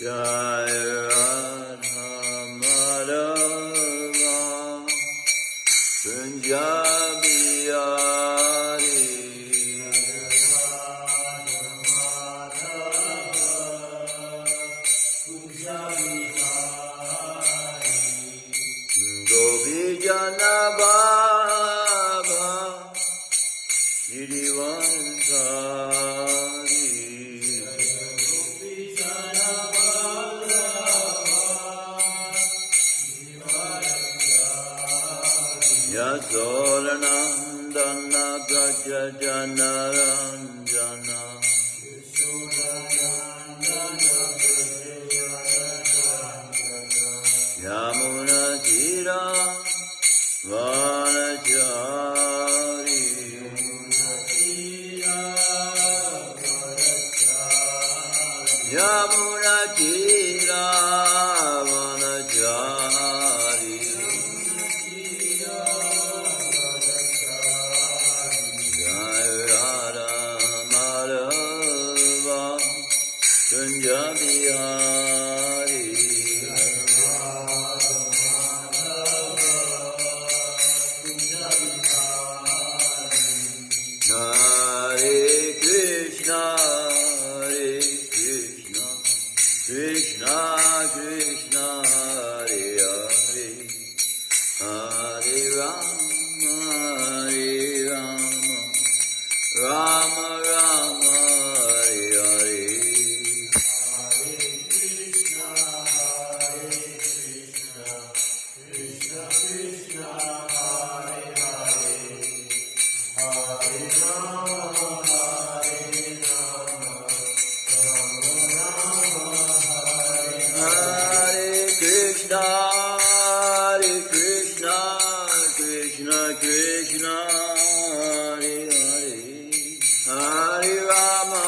Jai Radha Madhava Punjabi Hari Gopi Jana Baba Girivansari Yasodanandana Gaja Janaranjana Yamuna Tira Vanachari Yamuna Tira Vanachari Jai Radha Madhava Punjabi Hari Hare Krishna, Krishna Krishna, Hare Hare, Hare Rama, Rama Rama, Hare Hare. Hare Krishna, Krishna Krishna, Hare Hare, Hare Rama, Rama Rama, Hare Hare. Hare Krishna, Krishna Krishna, Hare Hare, Hare Rama,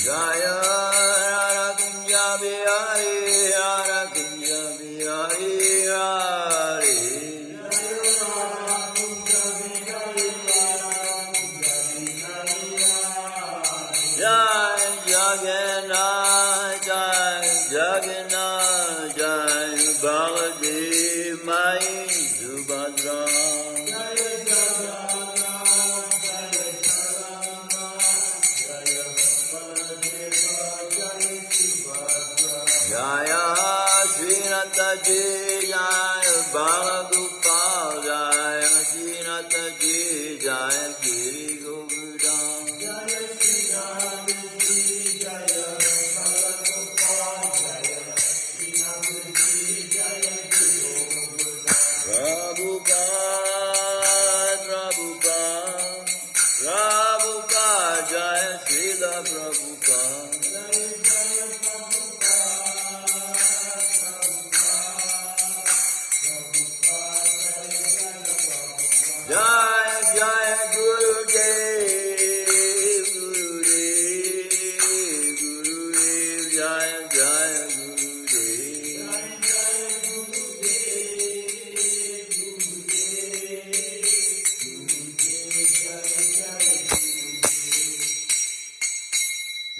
Jaya Radha Punjabi Hari, Radha Punjabi Hari, Hari. Jai Jagannath, Jai Jagannath, Jai Baladev, Mai Subhadra. Jaya Shrimadbhagavatam1.5.25 Jaya Balagopal Jaya Shrimadbhagavatam Jaya Giri Govardhan Jaya Shrimadbhagavatam Jaya Balagopal Jaya Shrimadbhagavatam Jaya Giri Govardhan Prabhupada Jaya Srila Prabhupada Jai Jai Gurudev, Gurudev, Jai Jai Gurudev.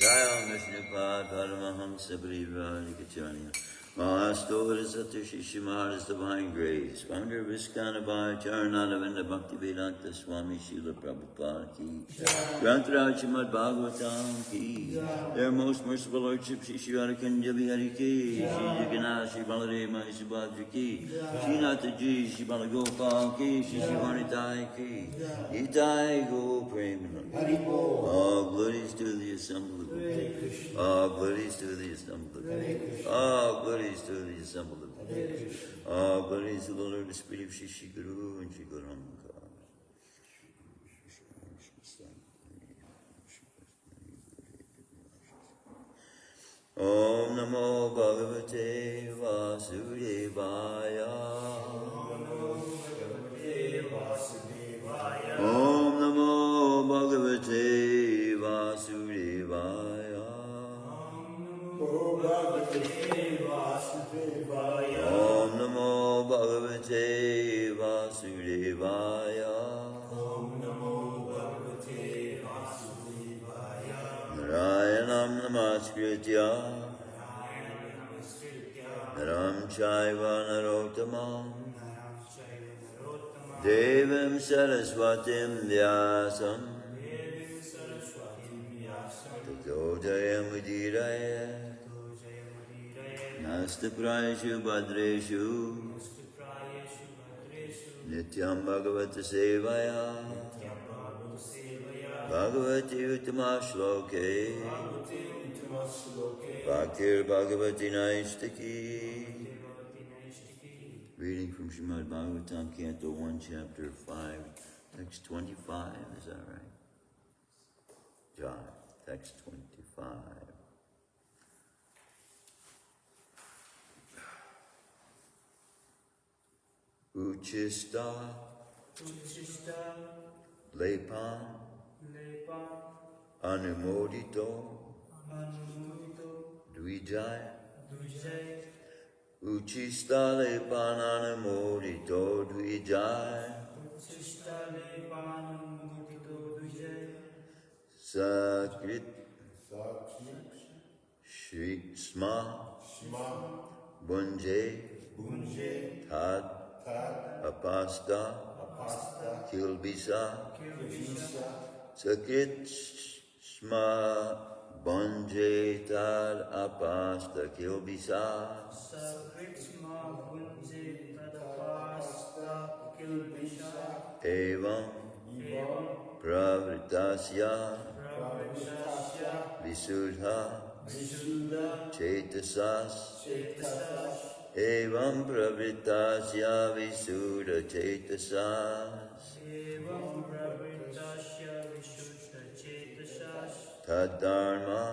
Jai Vishnupad Paramahamsa Parivadikacharya Mahastohara Satoshi Shimara's Divine Grace Founder of Iskana Bhai Charanadavinda Bhakti Vedanta Swami Srila Prabhupada Ki Grantaraj Shrimadbhagavatam Ki Their Most Merciful Lordship Shri Shri Radhakunda Bihari Ki Shri Jagannath Shri Baladev Mai Subhadra Ki Shri Nathaji Shri Balagopal Ki Shri Shri Varnitai Ki Nitai Go Premanand. All glories to the assembled. All glories to the assembled. All glories to the assembled. All glories to the Lord, the Spirit of Shri Shri Guru and Shri Gauranga. Namo Bhagavate Vasudevaya. Om Namo Bhagavate Vasudevaya. Om Namo Bhagavate Vasudevaya. Narayanam Namaskritya Naram Chaiva Narottamam Devim Saraswatim Vyasam Tato Jayamudiraye Nasta Prayeshu Bhadreshu Nityam Bhagavata Sevaya Bhagavati Uttama Shloke Bhaktir Bhagavati Naistaki. Reading from Shrimadbhagavatam, Canto 1, Chapter 5, Text 25, is that right? John, Text 25. Uchista Lepan Anumodito Dvijay Uchista Lepan Anumodito Dvijay Sakrit Shri Sma Bunje Tad Apasta Kilbisa Sakrit Sma Bunje Tad Apasta Kilbisa Evam Pravritasya Visuddha Chetasas Evam Pravritasya Visuddha Chetasas Tadharma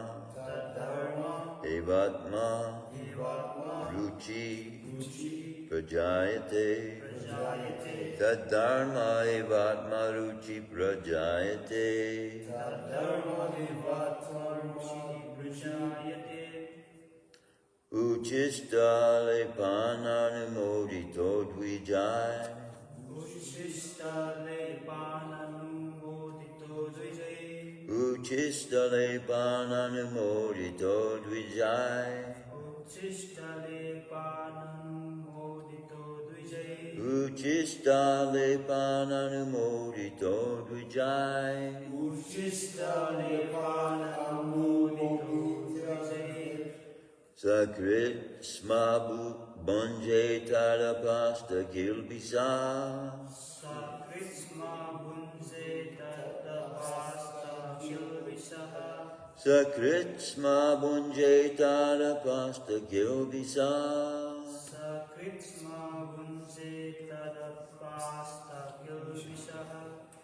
Evatma Ruchi Prajayate Tadharma Evatma Ruchi Prajayate Uchista Lepananumodito Dvijay Uchista Lepananumodito Dvijay Uchista Lepananumodito Dvijay Sakrit Smabu Bunje Tadapasta Kilbisa Sakrit Smabunje Tadapasta Kilbisa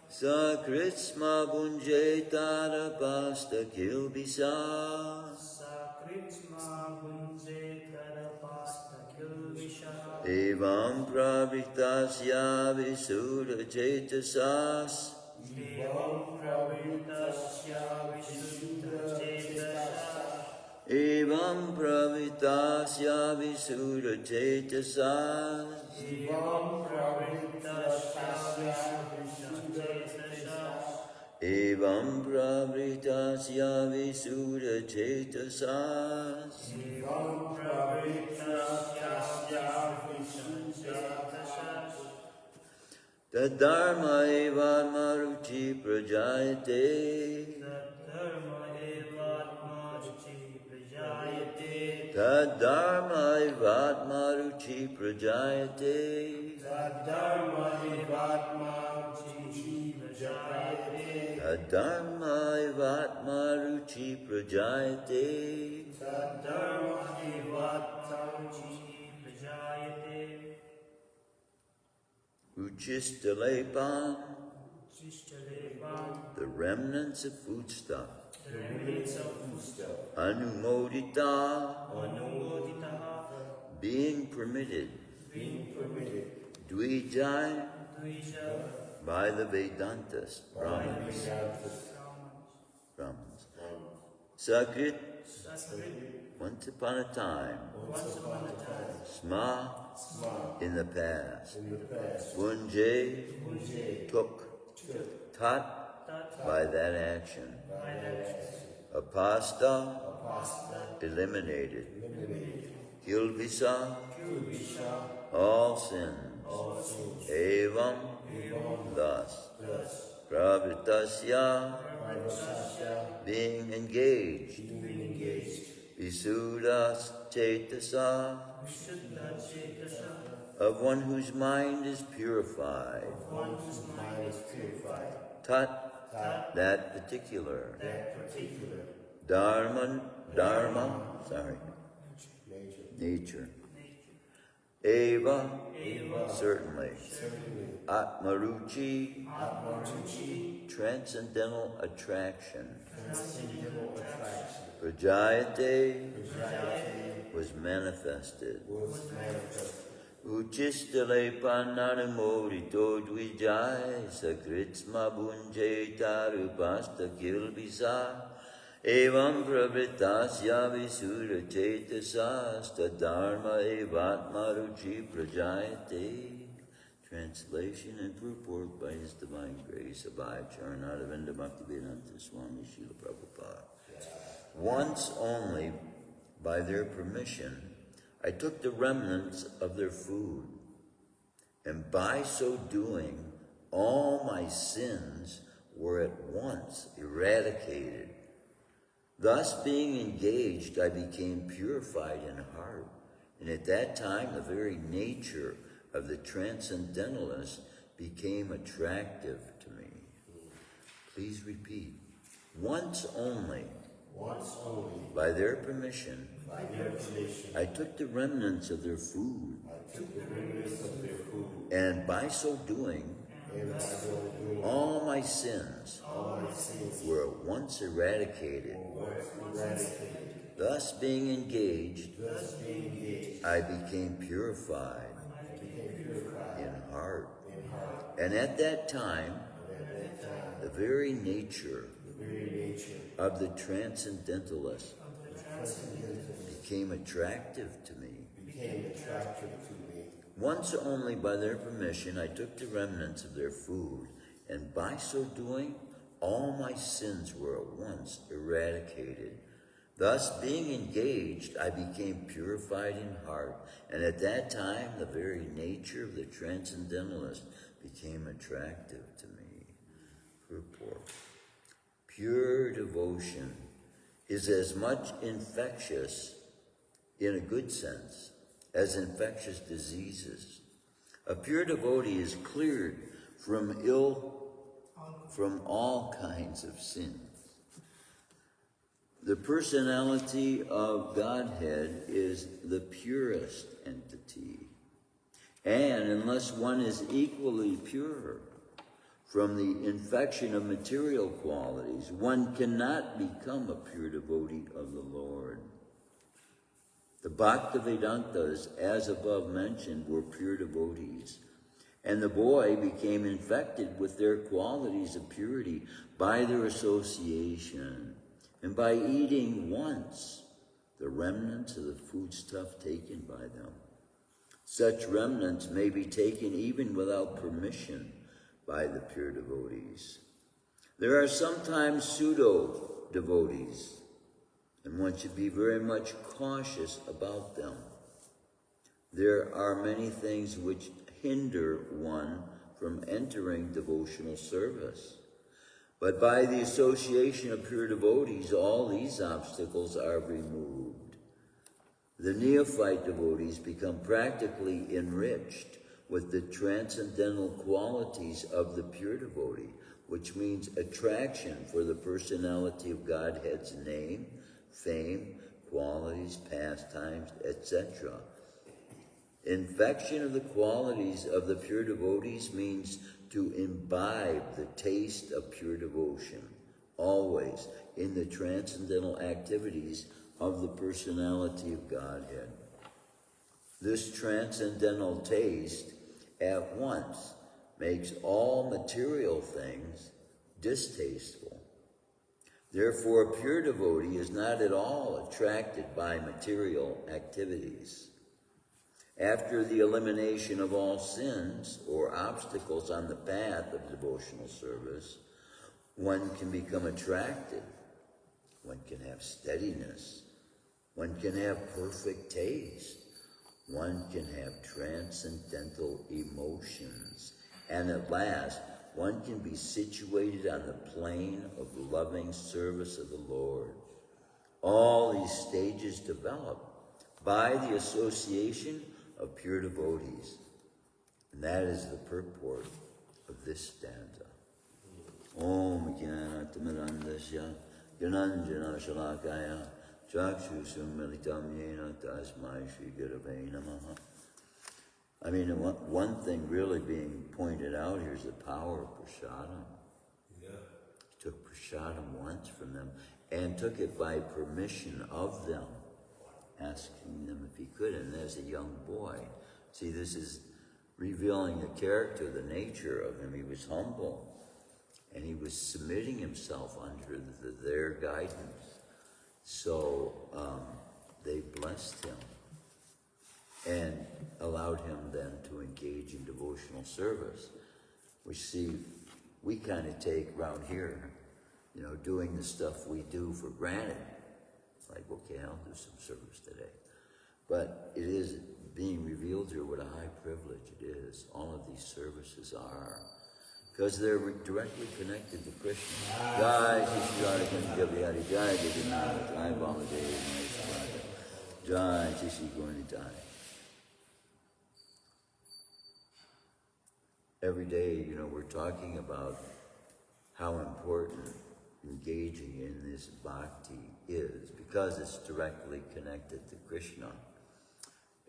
Sakrit Smabunje Tadapasta Kilbisa Evam Pravritasya Visuddha Chetasas Evam Pravritasya Visuddha Chetasas Evam Pravritasya Visuddha Chetasas Tadharma Evatma Ruchi Prajayate Tadharma Evatma Ruchi Prajayate Tadharma Evatma Ruchi Prajayate Uchistalepan, the remnants of foodstuff. Anumodita, being permitted. Dvijay, by the Vedantas, Brahmins. Sakrit, once upon a time, Sma, in the past, Punje, took, Tat, by that action, Apasta, eliminated, Kilvisa, all sins, Evam, thus, Pravritasya, being engaged, Visuddhas Cetasa, of one whose mind is purified, Tat, that particular, Dharma, nature. Eva, certainly. Atmaruchi, transcendental attraction. Prajayate, was manifested. Uchistale pananamorito dvijay, sakritsma bunjay tarupasta kilbisa, evam pravritasya visura chetasasta dharma evatma ruchi prajayate. Translation and purport by His Divine Grace, Abhay Charanadavinda Bhaktivedanta Swami Srila Prabhupada. Once only, by their permission, I took the remnants of their food, and by so doing, all my sins were at once eradicated. Thus, being engaged, I became purified in heart, and at that time the very nature of the transcendentalist became attractive to me. Please repeat. Once only, by their permission, I took the remnants of their food, and by so doing, all my sins were at once eradicated. Thus, being engaged, I became purified in heart. And at that time, the very nature of the transcendentalist became attractive to me. Once only, by their permission, I took the remnants of their food, and by so doing, all my sins were at once eradicated. Thus, being engaged, I became purified in heart, and at that time, the very nature of the transcendentalist became attractive to me. Purport. Pure devotion is as much infectious, in a good sense, as infectious diseases. A pure devotee is cleared from all kinds of sins. The personality of Godhead is the purest entity. And unless one is equally pure from the infection of material qualities, one cannot become a pure devotee of the Lord. The Bhaktivedantas, as above mentioned, were pure devotees, and the boy became infected with their qualities of purity by their association, and by eating once the remnants of the foodstuff taken by them. Such remnants may be taken even without permission by the pure devotees. There are sometimes pseudo-devotees, and one should be very much cautious about them. There are many things which hinder one from entering devotional service. But by the association of pure devotees, all these obstacles are removed. The neophyte devotees become practically enriched with the transcendental qualities of the pure devotee, which means attraction for the personality of Godhead's name, fame, qualities, pastimes, etc. Infection of the qualities of the pure devotees means to imbibe the taste of pure devotion, always in the transcendental activities of the personality of Godhead. This transcendental taste at once makes all material things distasteful. Therefore, a pure devotee is not at all attracted by material activities. After the elimination of all sins or obstacles on the path of devotional service, one can become attracted. One can have steadiness. One can have perfect taste. One can have transcendental emotions. And at last, one can be situated on the plane of loving service of the Lord. All these stages develop by the association of pure devotees. And that is the purport of this stanza. Om Jnanatamidandasya Jananjana Shalakaya Chakshusum Militam Yena Tasmai Shri Gurave Namaha. I mean, one thing really being pointed out here is the power of prasadam. Yeah. He took prasadam once from them and took it by permission of them, asking them if he could, and as a young boy. See, this is revealing the character, the nature of him. He was humble, and he was submitting himself under their guidance. So they blessed him and allowed him then to engage in devotional service, which, see, we kind of take around here, you know, doing the stuff we do for granted. Like, okay, I'll do some service today. But it is being revealed here what a high privilege it is. All of these services are. Because they're directly connected to Krishna. Jai Shri Radha Jai Jai Jagannath Jai Baladev Jai Shri Gauranitai. Every day, you know, we're talking about how important engaging in this bhakti is, because it's directly connected to Krishna.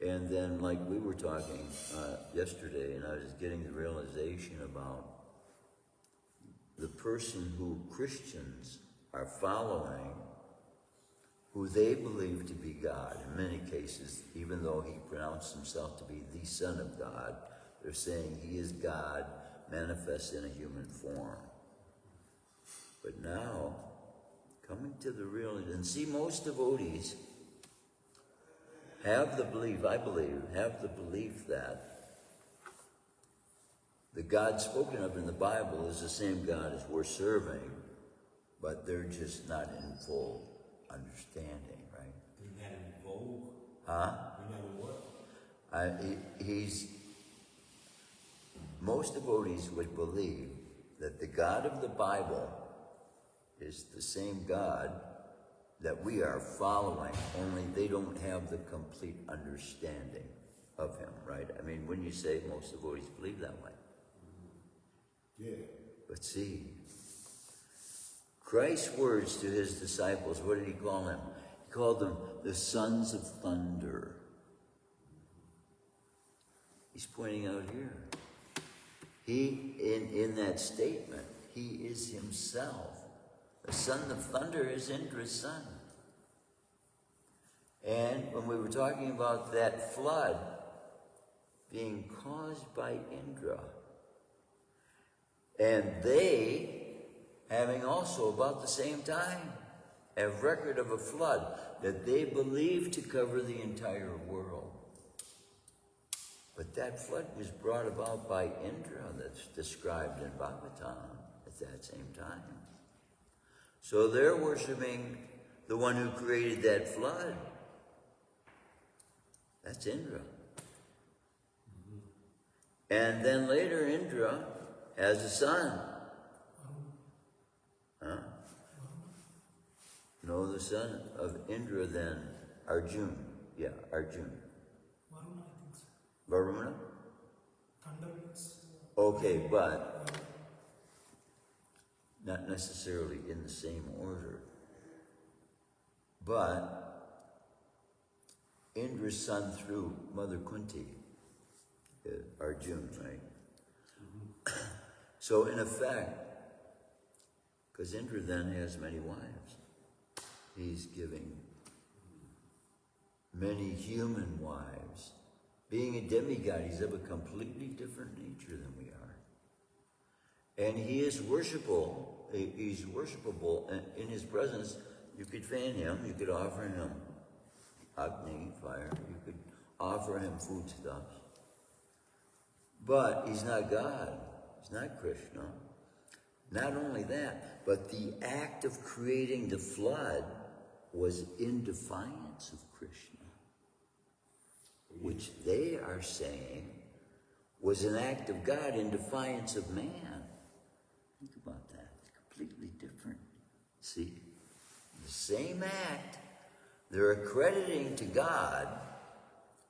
And then, like we were talking yesterday, and I was getting the realization about the person who Christians are following, who they believe to be God. In many cases, even though he pronounced himself to be the Son of God, they're saying he is God manifest in a human form. But now, coming to the real, and see, most devotees have the belief, I believe, have the belief that the God spoken of in the Bible is the same God as we're serving, but they're just not in full understanding, right? They're not in vogue? Huh? They're not in what? Most devotees would believe that the God of the Bible is the same God that we are following, only they don't have the complete understanding of him, right? I mean, when you say most devotees believe that way. Yeah. But see, Christ's words to his disciples, what did he call them? He called them the sons of thunder. He's pointing out here. He, in that statement, he is himself. The son of thunder is Indra's son. And when we were talking about that flood being caused by Indra, and they, having also about the same time, have record of a flood that they believe to cover the entire world. But that flood was brought about by Indra, that's described in Bhagavatam at that same time. So they're worshiping the one who created that flood. That's Indra. Mm-hmm. And then later Indra has a son. Huh? No, the son of Indra then, Arjun. Yeah, Arjun. Varuna, I think so. Varuna? Thunder means... Okay, but not necessarily in the same order. But Indra's son through Mother Kunti, Arjun, right? Mm-hmm. So in effect, because Indra then has many wives, he's giving many human wives. Being a demigod, he's of a completely different nature than we are. And he is worshipable. He's worshipable. And in his presence, you could fan him. You could offer him Agni, fire. You could offer him foodstuffs. But he's not God. He's not Krishna. Not only that, but the act of creating the flood was in defiance of Krishna, which they are saying was an act of God in defiance of man. Think about that. It's completely different. See? The same act they're accrediting to God,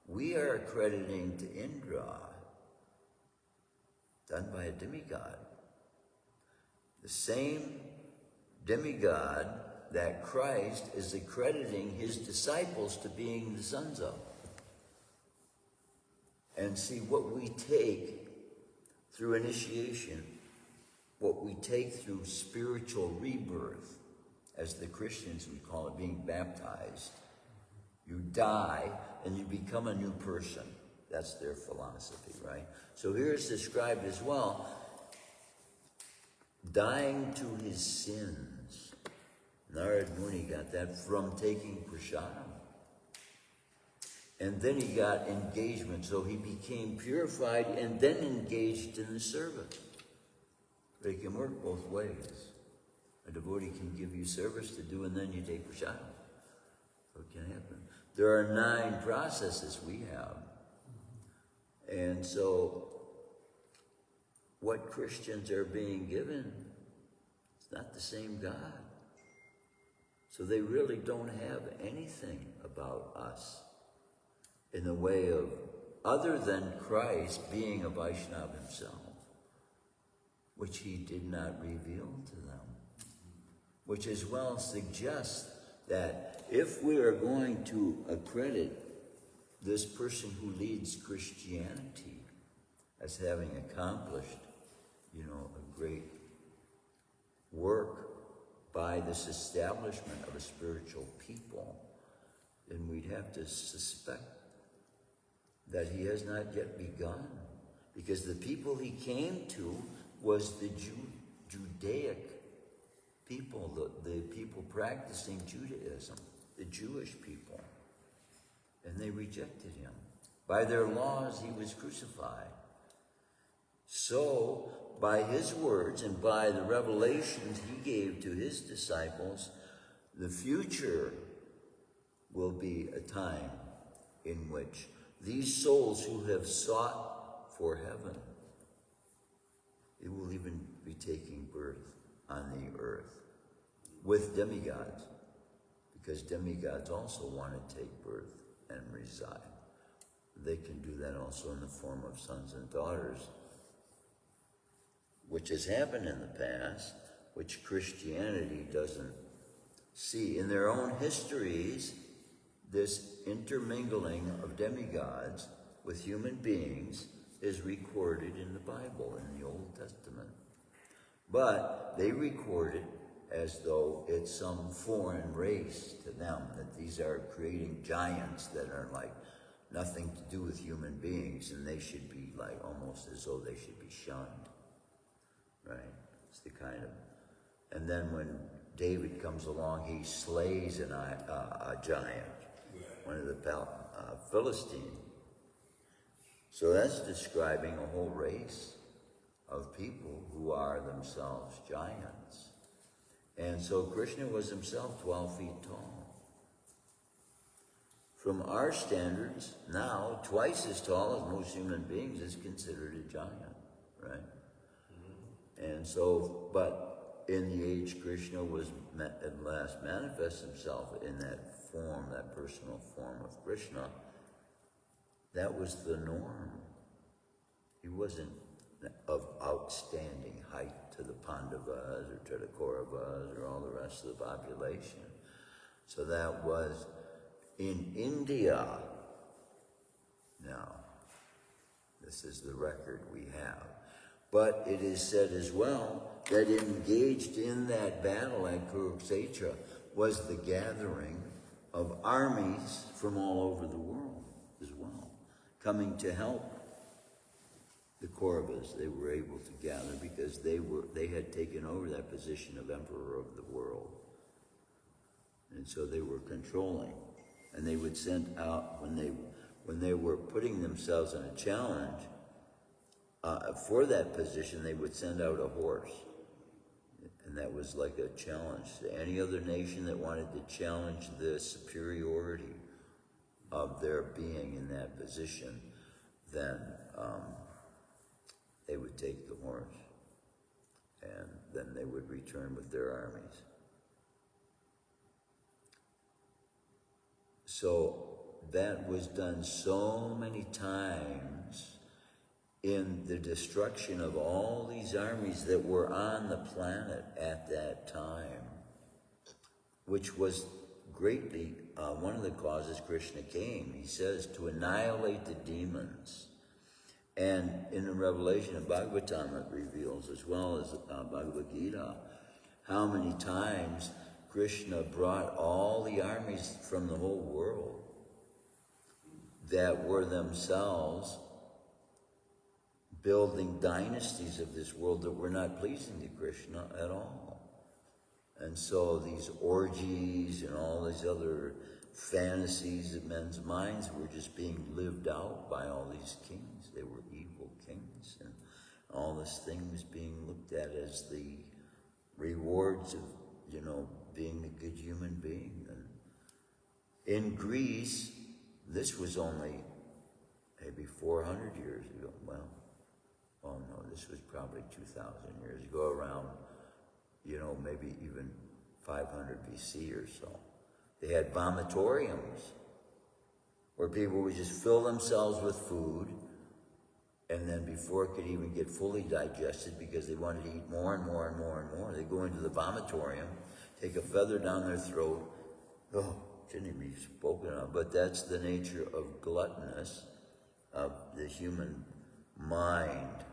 we are accrediting to Indra, done by a demigod. The same demigod that Christ is accrediting his disciples to being the sons of. And see, what we take through initiation, what we take through spiritual rebirth, as the Christians would call it, being baptized, you die and you become a new person. That's their philosophy, right? So here it's described as well, dying to his sins. Narad Muni got that from taking prasadam. And then he got engagement, so he became purified and then engaged in the service. But it can work both ways. A devotee can give you service to do and then you take prasadam. So it can happen. There are 9 processes we have. And so what Christians are being given, it's not the same God. So they really don't have anything about us in the way of, other than Christ being a Vaishnava himself, which he did not reveal to them, which as well suggests that if we are going to accredit this person who leads Christianity as having accomplished, a great work by this establishment of a spiritual people, then we'd have to suspect that he has not yet begun. Because the people he came to was the Judaic people, the people practicing Judaism, the Jewish people. And they rejected him. By their laws, he was crucified. So, by his words and by the revelations he gave to his disciples, the future will be a time in which these souls who have sought for heaven, they will even be taking birth on the earth with demigods, because demigods also want to take birth and reside. They can do that also in the form of sons and daughters, which has happened in the past, which Christianity doesn't see. In their own histories, this intermingling of demigods with human beings is recorded in the Bible, in the Old Testament. But they record it as though it's some foreign race to them, that these are creating giants that are like nothing to do with human beings, and they should be like almost as though they should be shunned. Right? It's the kind of... And then when David comes along, he slays a giant, one of the Philistines. So that's describing a whole race of people who are themselves giants. And so Krishna was himself 12 feet tall. From our standards, now, twice as tall as most human beings is considered a giant, right? And so, but in the age Krishna was at last manifest himself in that form, that personal form of Krishna, that was the norm. He wasn't of outstanding height to the Pandavas or to the Kauravas or all the rest of the population. So that was in India. Now, this is the record we have. But it is said as well that engaged in that battle at Kurukshetra was the gathering of armies from all over the world as well, coming to help the Kauravas, they were able to gather because they had taken over that position of emperor of the world. And so they were controlling. And they would send out, when they were putting themselves in a challenge, for that position, they would send out a horse. And that was like a challenge to any other nation that wanted to challenge the superiority of their being in that position. Then they would take the horse, and then they would return with their armies. So that was done so many times in the destruction of all these armies that were on the planet at that time, which was greatly one of the causes Krishna came. He says to annihilate the demons. And in the Revelation of Bhagavatam, it reveals, as well as Bhagavad Gita, how many times Krishna brought all the armies from the whole world that were themselves building dynasties of this world that were not pleasing to Krishna at all. And so these orgies and all these other fantasies of men's minds were just being lived out by all these kings. They were evil kings, and all this thing was being looked at as the rewards of, being a good human being. And in Greece, this was only maybe 400 years ago. Well, oh no, this was probably 2,000 years ago, around, maybe even 500 BC or so. They had vomitoriums where people would just fill themselves with food, and then before it could even get fully digested, because they wanted to eat more and more and more and more, they go into the vomitorium, take a feather down their throat. Oh, shouldn't even be spoken of, but that's the nature of gluttonous, of the human mind,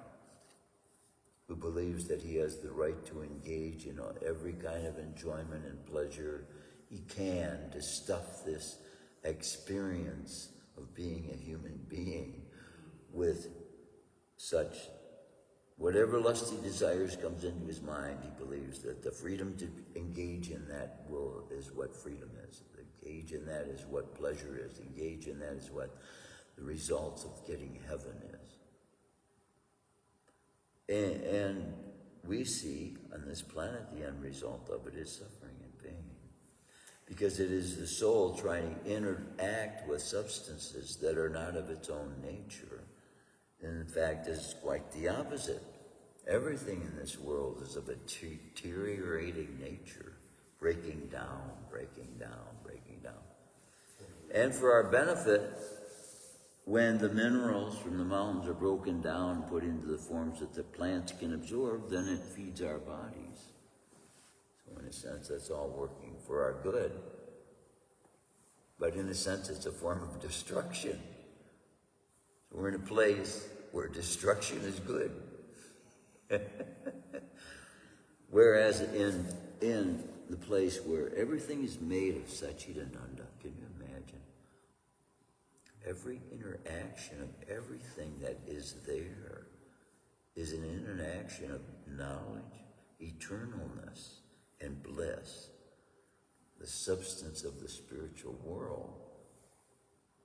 who believes that he has the right to engage in every kind of enjoyment and pleasure he can to stuff this experience of being a human being with such, whatever lusty desires comes into his mind, he believes that the freedom to engage in that is what freedom is. Engage in that is what pleasure is. Engage in that is what the results of getting heaven is. And we see on this planet the end result of it is suffering and pain. Because it is the soul trying to interact with substances that are not of its own nature. And in fact, it's quite the opposite. Everything in this world is of a deteriorating nature, breaking down, breaking down, breaking down. And for our benefit, when the minerals from the mountains are broken down, put into the forms that the plants can absorb, then it feeds our bodies. So in a sense, that's all working for our good. But in a sense, it's a form of destruction. So we're in a place where destruction is good. Whereas in the place where everything is made of Satchidananda, can you imagine? Every interaction of everything that is there is an interaction of knowledge, eternalness, and bliss, the substance of the spiritual world.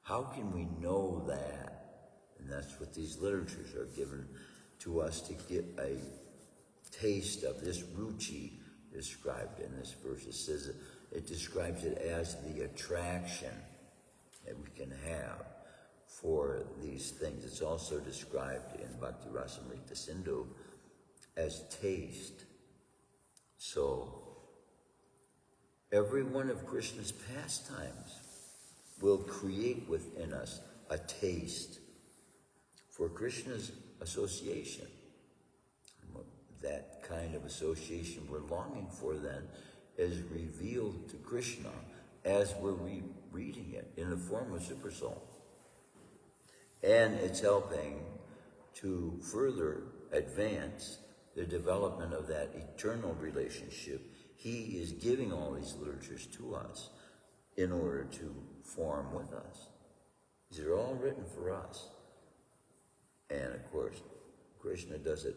How can we know that? And that's what these literatures are given to us to get a taste of. This ruchi described in this verse. It describes it as the attraction that we can have for these things. It's also described in Bhakti Rasamrita Sindhu as taste. So every one of Krishna's pastimes will create within us a taste for Krishna's association. That kind of association we're longing for then is revealed to Krishna as we're reading it in the form of Supersoul. And it's helping to further advance the development of that eternal relationship. He is giving all these literatures to us in order to form with us. These are all written for us. And of course, Krishna does it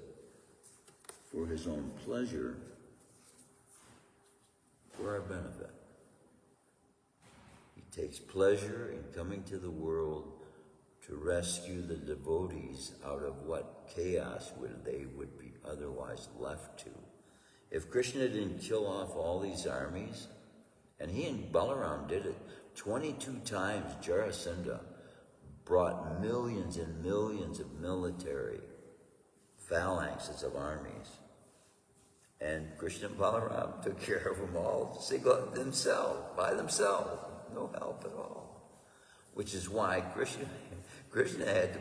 for his own pleasure, for our benefit. He takes pleasure in coming to the world to rescue the devotees out of what chaos they would be otherwise left to. If Krishna didn't kill off all these armies, and he and Balaram did it 22 times, Jarasandha brought millions and millions of military phalanxes of armies. And Krishna and Balaram took care of them all by themselves, no help at all. Which is why Krishna had to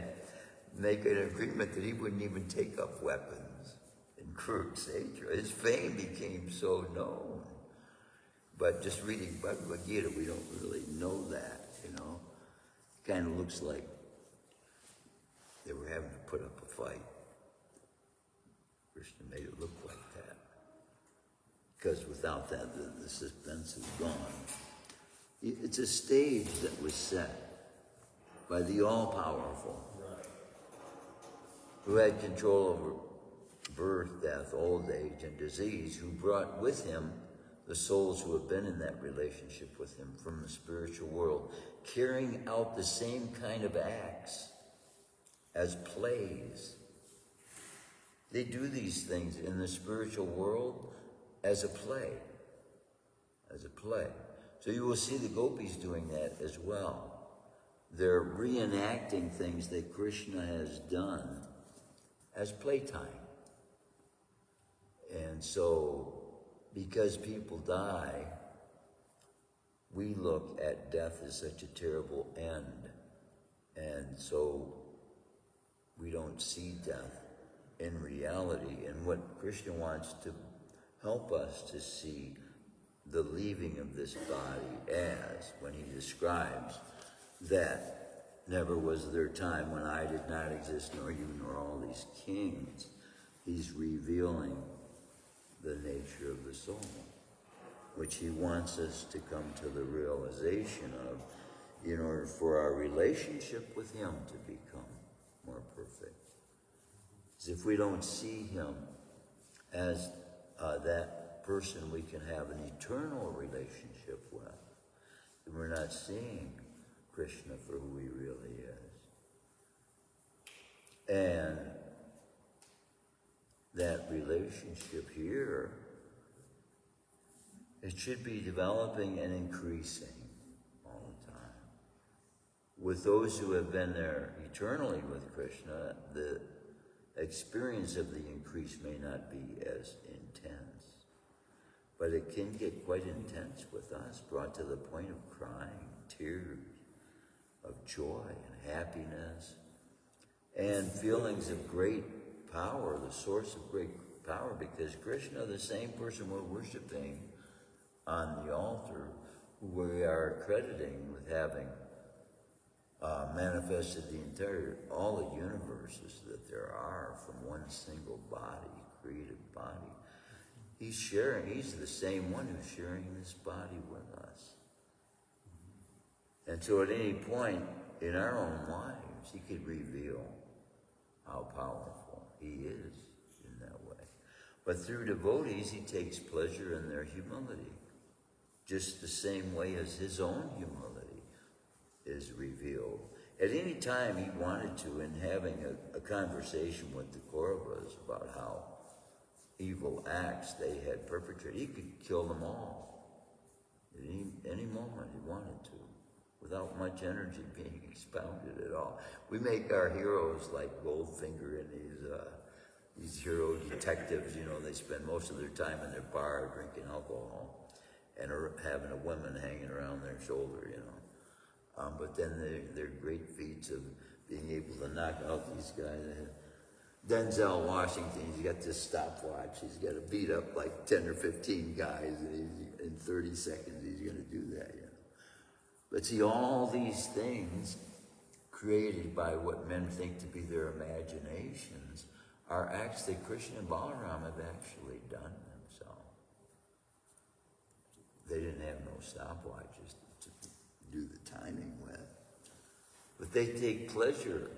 make an agreement that he wouldn't even take up weapons in Kurukshetra. His fame became so known. But just reading Bhagavad Gita, we don't really know that, It kind of looks like they were having to put up a fight. Krishna made it look like that. Because without that, the suspense is gone. It's a stage that was set by the all-powerful, who had control over birth, death, old age, and disease, who brought with him the souls who have been in that relationship with him from the spiritual world, carrying out the same kind of acts as plays. They do these things in the spiritual world as a play. So you will see the gopis doing that as well. They're reenacting things that Krishna has done as playtime. And so, because people die, we look at death as such a terrible end. And so, we don't see death in reality. And what Krishna wants to help us to see the leaving of this body as, when he describes that never was there time when I did not exist, nor you, nor all these kings. He's revealing the nature of the soul, which he wants us to come to the realization of in order for our relationship with him to become more perfect. Because if we don't see him as that person we can have an eternal relationship with, then we're not seeing Krishna for who he really is. And that relationship here, it should be developing and increasing all the time. With those who have been there eternally with Krishna, the experience of the increase may not be as intense. But it can get quite intense with us, brought to the point of crying, tears of joy and happiness, and feelings of great power, the source of great power, because Krishna, the same person we're worshiping on the altar, who we are crediting with having manifested all the universes that there are from one single body, created body. He's the same one who's sharing this body with us. And so at any point in our own lives, he could reveal how powerful he is in that way. But through devotees, he takes pleasure in their humility, just the same way as his own humility is revealed. At any time he wanted to, in having a conversation with the Kauravas about how evil acts they had perpetrated, he could kill them all at any moment he wanted to, without much energy being expounded at all. We make our heroes like Goldfinger and these hero detectives, they spend most of their time in their bar drinking alcohol and having a woman hanging around their shoulder, but then their great feats of being able to knock out these guys. Denzel Washington, he's got this stopwatch. He's got to beat up like 10 or 15 guys, and in 30 seconds he's going to do that. But see, all these things created by what men think to be their imaginations are acts that Krishna and Balaram have actually done themselves. They didn't have no stopwatches to do the timing with. But they take pleasure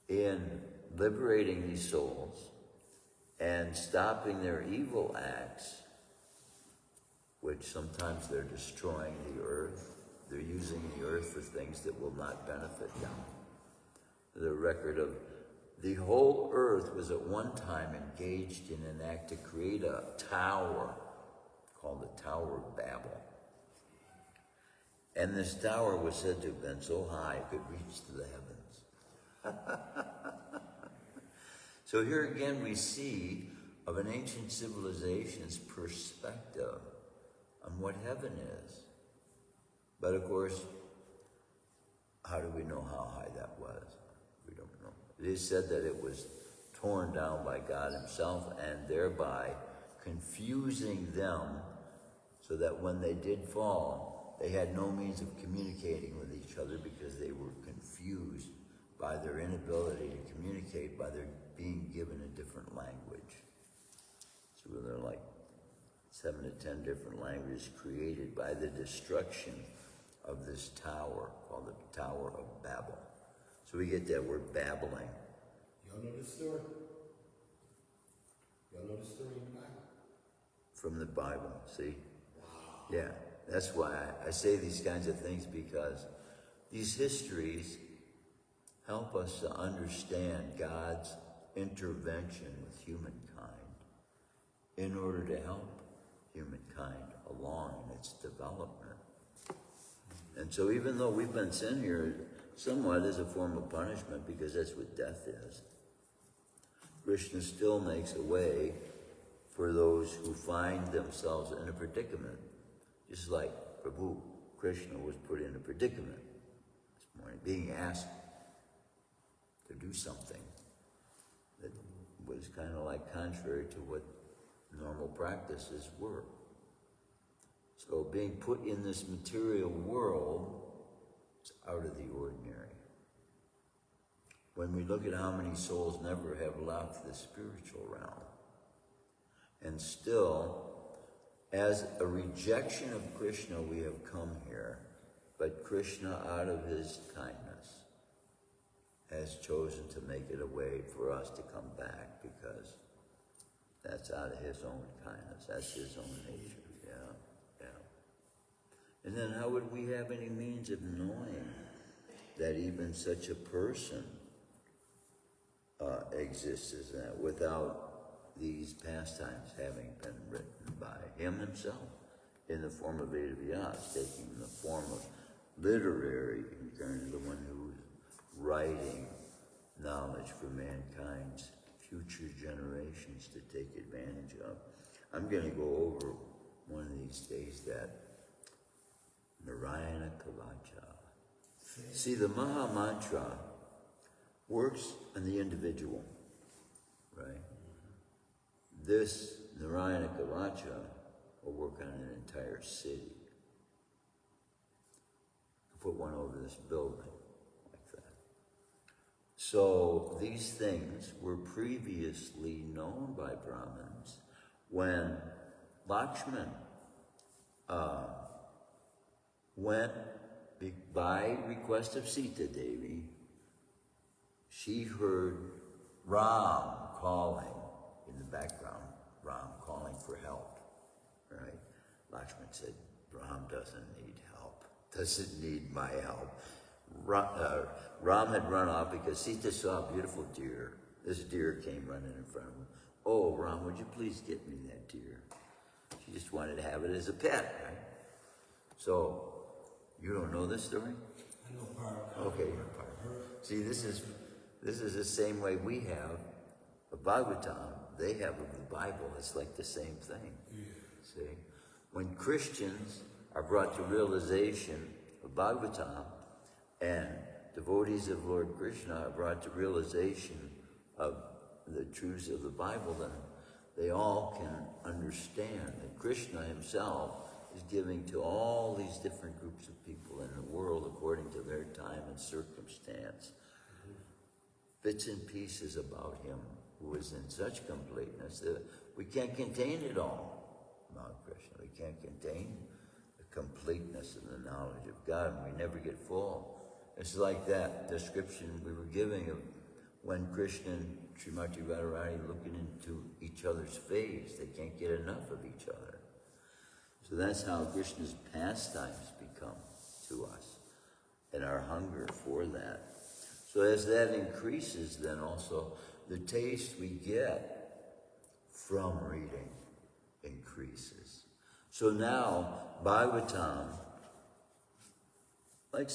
in liberating these souls and stopping their evil acts, which sometimes they're destroying the earth. They're using the earth for things that will not benefit them. The record of the whole earth was at one time engaged in an act to create a tower called the Tower of Babel. And this tower was said to have been so high it could reach to the heavens. So here again we see of an ancient civilization's perspective on what heaven is. But of course, how do we know how high that was? We don't know. It is said that it was torn down by God himself and thereby confusing them so that when they did fall, they had no means of communicating with each other because they were confused by their inability to communicate, by their being given a different language. So there are like 7 to 10 different languages created by the destruction of this tower called the Tower of Babel. So we get that word babbling. Y'all know this story? Y'all know this story in the Bible? From the Bible, see? Wow. Yeah, that's why I say these kinds of things, because these histories help us to understand God's intervention with humankind in order to help humankind along in its development. And so even though we've been sent here somewhat as a form of punishment, because that's what death is, Krishna still makes a way for those who find themselves in a predicament. Just like Prabhu, Krishna was put in a predicament this morning, being asked to do something that was kind of like contrary to what normal practices were. So being put in this material world is out of the ordinary. When we look at how many souls never have left the spiritual realm, and still, as a rejection of Krishna, we have come here, but Krishna, out of his kindness, has chosen to make it a way for us to come back, because that's out of his own kindness, that's his own nature. And then how would we have any means of knowing that even such a person exists as that without these pastimes having been written by him himself in the form of Veda Vyas, taking the form of literary incarnate, the one who is writing knowledge for mankind's future generations to take advantage of. I'm going to go over one of these days that Narayana Kavacha. See, the Maha Mantra works on the individual, right? This Narayana Kavacha will work on an entire city. Put one over this building, like that. So these things were previously known by Brahmins when Lakshman went by request of Sita Devi. She heard Ram calling in the background, Ram calling for help, right? Lakshman said, Ram doesn't need help, doesn't need my help. Ram had run off because Sita saw a beautiful deer. This deer came running in front of him. Oh, Ram, would you please get me that deer? She just wanted to have it as a pet, right? So, you don't know this story? I know part. Okay, part. See, this is the same way we have a Bhagavatam. They have of the Bible. It's like the same thing. Yeah. See, when Christians are brought to realization of Bhagavatam, and devotees of Lord Krishna are brought to realization of the truths of the Bible, then they all can understand that Krishna himself is giving to all these different groups of people in the world according to their time and circumstance. Bits and pieces about him who is in such completeness that we can't contain it all about Krishna. We can't contain the completeness of the knowledge of God, and we never get full. It's like that description we were giving of when Krishna and Shrimati Radharani looking into each other's face. They can't get enough of each other. So that's how Krishna's pastimes become to us, and our hunger for that. So as that increases, then also the taste we get from reading increases. So now, Bhagavatam, like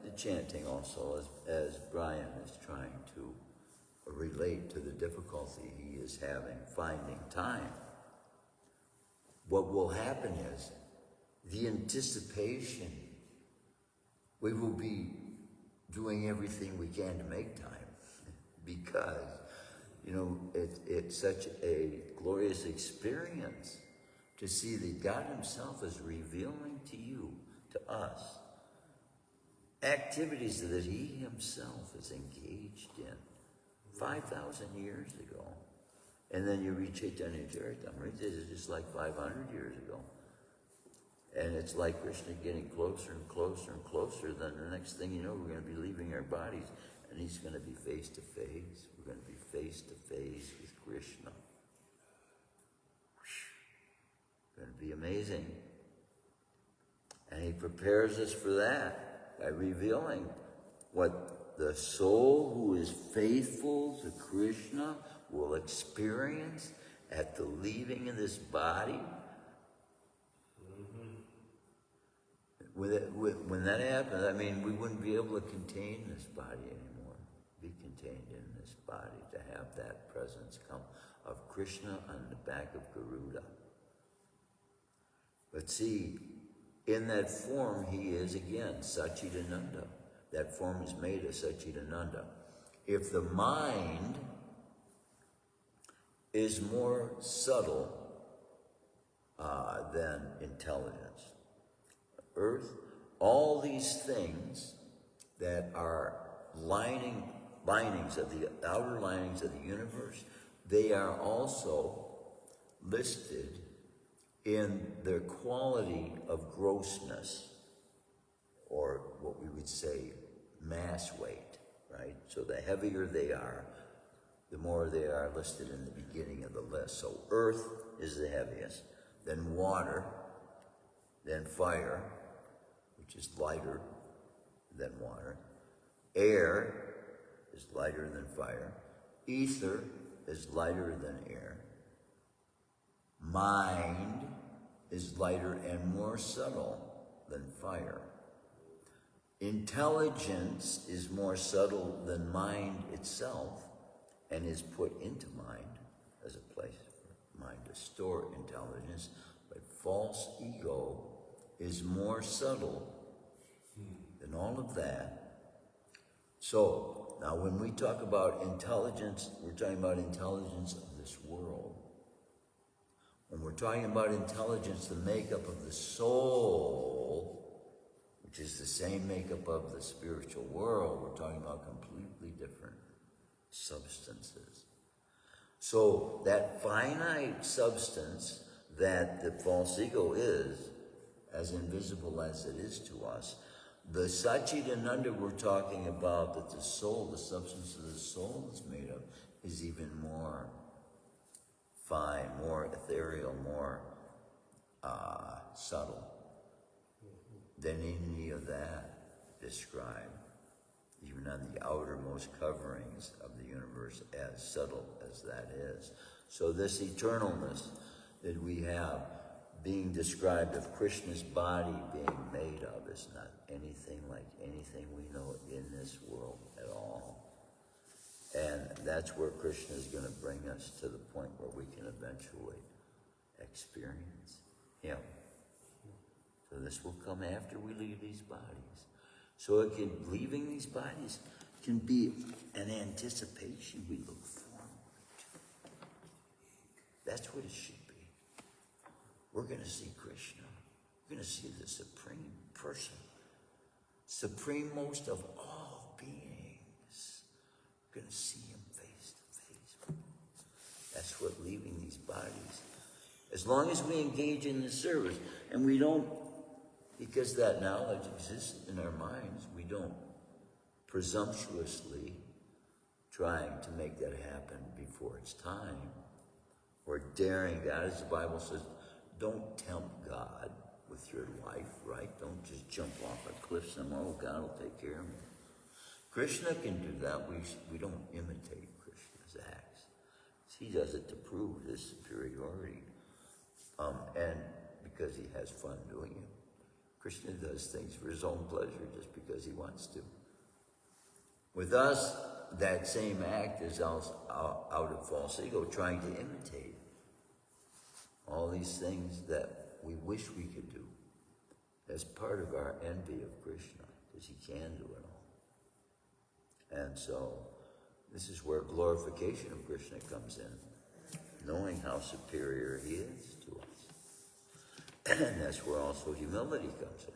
the chanting also, as Brian is trying to relate to the difficulty he is having finding time, what will happen is the anticipation, we will be doing everything we can to make time because, it's such a glorious experience to see that God himself is revealing to you, to us, activities that he himself is engaged in 5,000 years ago. And then you read Chaitanya Charitamrita, it's just like 500 years ago. And it's like Krishna getting closer and closer and closer. Then the next thing you know, we're going to be leaving our bodies, and he's going to be face to face. We're going to be face to face with Krishna. It's going to be amazing. And he prepares us for that by revealing what the soul who is faithful to Krishna will experience at the leaving of this body. When that happens, we wouldn't be able to contain this body anymore, be contained in this body, to have that presence come of Krishna on the back of Garuda. But see, in that form, he is again Satchidananda. That form is made of Satchidananda. If the mind is more subtle than intelligence, earth, all these things that are linings of the outer linings of the universe, they are also listed in their quality of grossness, or what we would say mass weight, right? So the heavier they are, the more they are listed in the beginning of the list. So earth is the heaviest, then water, then fire, which is lighter than water. Air is lighter than fire. Ether is lighter than air. Mind is lighter and more subtle than fire. Intelligence is more subtle than mind itself and is put into mind as a place for mind to store intelligence. But false ego is more subtle than all of that. So, now when we talk about intelligence, we're talking about intelligence of this world. When we're talking about intelligence, the makeup of the soul, which is the same makeup of the spiritual world, we're talking about completely different substances. So that finite substance that the false ego is, as invisible as it is to us, the Satchidananda we're talking about, that the soul, the substance of the soul is made of, is even more fine, more ethereal, more subtle than any of that described, even on the outermost coverings of the universe, as subtle as that is. So this eternalness that we have being described of Krishna's body being made of is not anything like anything we know in this world at all. And that's where Krishna is going to bring us to the point where we can eventually experience him. So this will come after we leave these bodies. So leaving these bodies can be an anticipation we look forward to. That's what it should be. We're going to see Krishna. We're going to see the Supreme Person, supremost of all beings. We're going to see him face to face. That's what leaving these bodies. As long as we engage in the service, and we don't, because that knowledge exists in our minds, we don't presumptuously trying to make that happen before it's time, or daring God, as the Bible says, don't tempt God with your life, right? Don't just jump off a cliff somewhere, oh, God will take care of me. Krishna can do that. We don't imitate Krishna's acts. He does it to prove his superiority, and because he has fun doing it. Krishna does things for his own pleasure just because he wants to. With us, that same act is out of false ego, trying to imitate all these things that we wish we could do. That's part of our envy of Krishna, because he can do it all. And so, this is where glorification of Krishna comes in, knowing how superior he is to us. And that's where also humility comes in.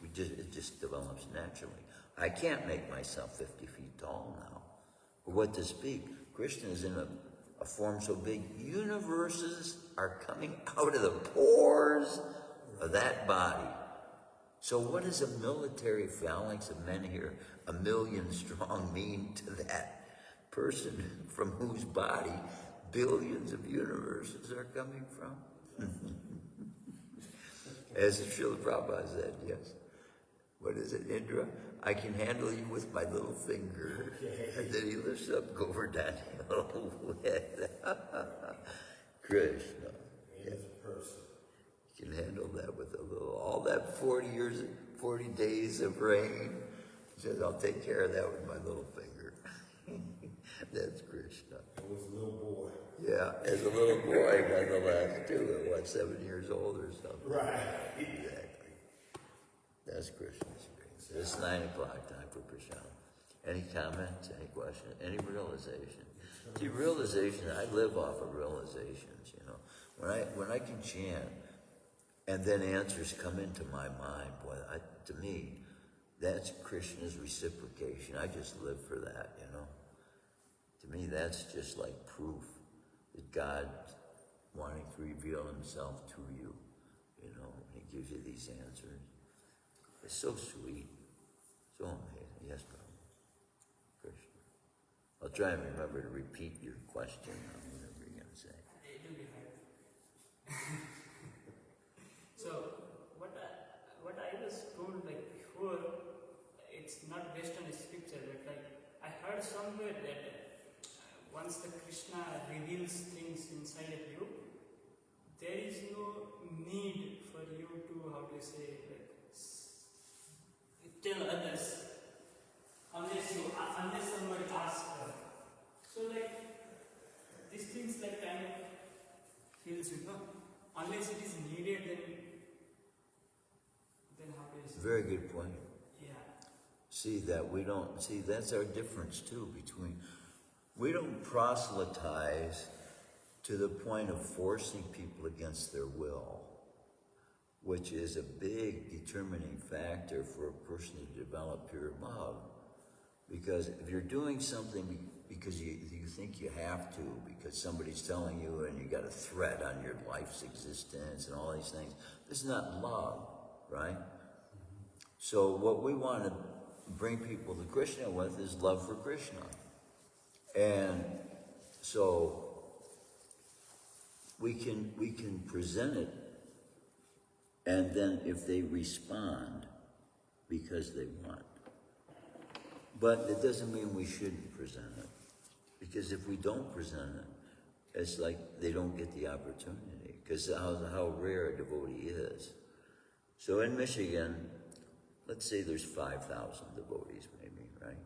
It just develops naturally. I can't make myself 50 feet tall now. But what to speak? Krishna is in a form so big, universes are coming out of the pores of that body. So what does a military phalanx of men here, 1 million strong, mean to that person from whose body billions of universes are coming from? As Srila Prabhupada said, yes. What is it, Indra? I can handle you with my little finger. And then he lifts up, go over downhill with Krishna. He is a person. You can handle that with a little, all that 40 days of rain. He says, I'll take care of that with my little finger. That's Krishna. I was a little boy. Yeah, as a little boy nonetheless, too, at what, 7 years old or something. Right. Exactly. That's Krishna's grace. It's 9 o'clock, time for Prashant. Any comments, any questions, any realization? See, realization, I live off of realizations, you know. When I can chant, and then answers come into my mind, boy, to me, that's Krishna's reciprocation. I just live for that, you know. To me, that's just like proof that God wanting to reveal himself to you, you know, and he gives you these answers. It's so sweet, so amazing. Yes, brother. Krishna. I'll try and remember to repeat your question on whatever you're going to say. It will be hard. So, what I was told like before, it's not based on a scripture, but like I heard somewhere that once the Krishna reveals things inside of you, there is no need for you to, how to say, like, tell others unless somebody asks her. So like these things like kind of feels, you know, unless it is needed, then how do you say? Very good point. Yeah. See that we don't, see that's our difference too between, we don't proselytize to the point of forcing people against their will, which is a big determining factor for a person to develop pure love. Because if you're doing something because you think you have to, because somebody's telling you and you got a threat on your life's existence and all these things, this is not love, right? So what we want to bring people to Krishna with is love for Krishna. And so we can present it, and then if they respond, because they want. But it doesn't mean we shouldn't present it. Because if we don't present it, it's like they don't get the opportunity, because how rare a devotee is. So in Michigan, let's say there's 5,000 devotees maybe, right?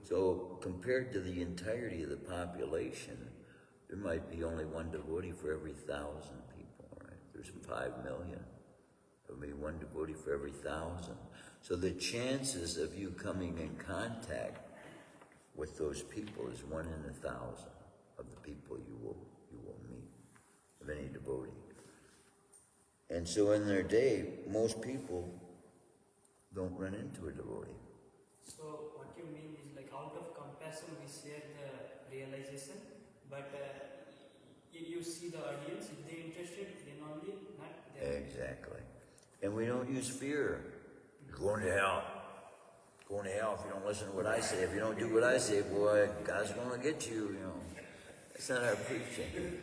So compared to the entirety of the population, there might be only one devotee for every 1,000 people, right? There's 5 million. There will be one devotee for every 1,000. So the chances of you coming in contact with those people is 1 in 1,000 of the people you will meet, of any devotee. And so in their day, most people don't run into a devotee. So what you mean is like out of compassion we share the realization, but you see the audience, if they're interested, then only, not there. Exactly. And we don't use fear. You're going to hell. going to hell if you don't listen to what I say. If you don't do what I say, boy, God's going to get you, you know. That's not our preaching.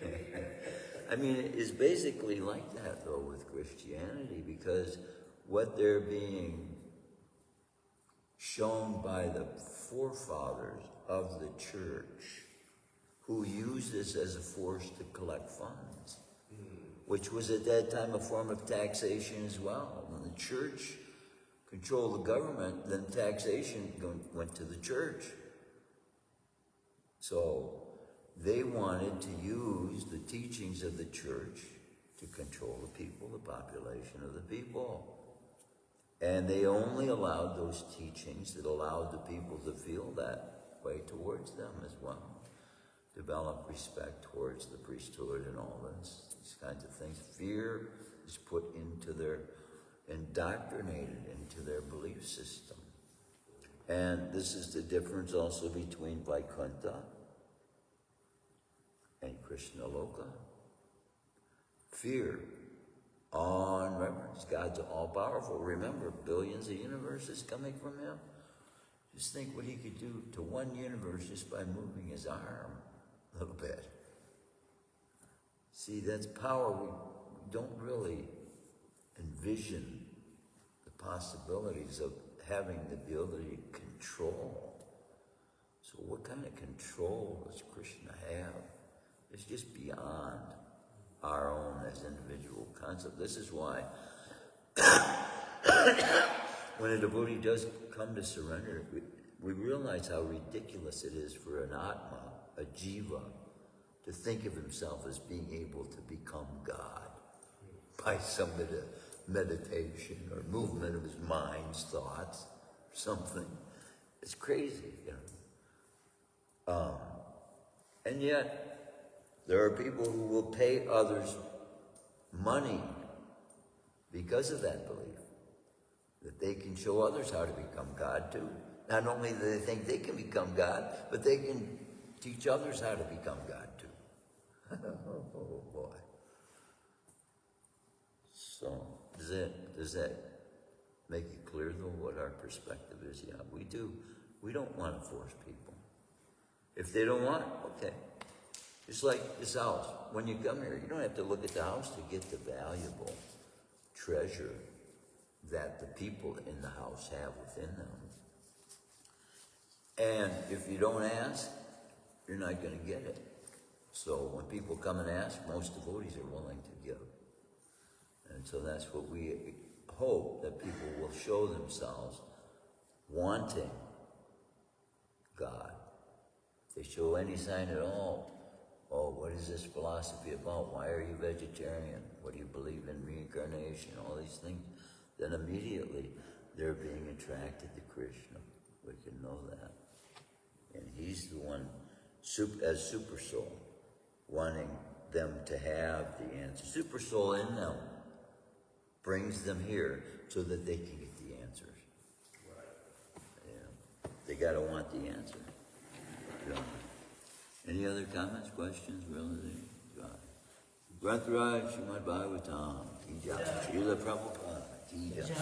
I mean, it's basically like that, though, with Christianity, because what they're being shown by the forefathers of the church, who used this as a force to collect funds, which was at that time a form of taxation as well. When the church controlled the government, then taxation went to the church. So they wanted to use the teachings of the church to control the people, the population of the people. And they only allowed those teachings that allowed the people to feel that way towards them as well. Develop respect towards the priesthood and all this, these kinds of things. Fear is put into their, indoctrinated into their belief system. And this is the difference also between Vaikuntha and Krishnaloka. Fear on reverence. God's all-powerful. Remember, billions of universes coming from him. Just think what he could do to one universe just by moving his arm a little bit. See, that's power. We don't really envision the possibilities of having the ability to control. So what kind of control does Krishna have? It's just beyond our own as individual concept. This is why when a devotee does come to surrender, we realize how ridiculous it is for an Atma, a Jiva, to think of himself as being able to become God by some meditation or movement of his mind's thoughts, something. It's crazy, you know. And yet, there are people who will pay others money because of that belief, that they can show others how to become God too. Not only do they think they can become God, but they can teach others how to become God too. Oh boy. So, does that make it clear though what our perspective is? Yeah, we do. We don't want to force people. If they don't want it, okay. It's like this house. When you come here, you don't have to look at the house to get the valuable treasure that the people in the house have within them. And if you don't ask, you're not going to get it. So when people come and ask, most devotees are willing to give. And so that's what we hope, that people will show themselves wanting God. If they show any sign at all, oh, what is this philosophy about? Why are you vegetarian? What do you believe in reincarnation? All these things. Then immediately they're being attracted to Krishna. We can know that. And he's the one, as super soul, wanting them to have the answer. Super soul in them brings them here so that they can get the answers. Right. Yeah. They got to want the answer. Yeah. Any other comments, questions, relative? Grantaraj, Shrimadbhagavatam, Ki Jai. Srila Prabhupada, Ki Jai.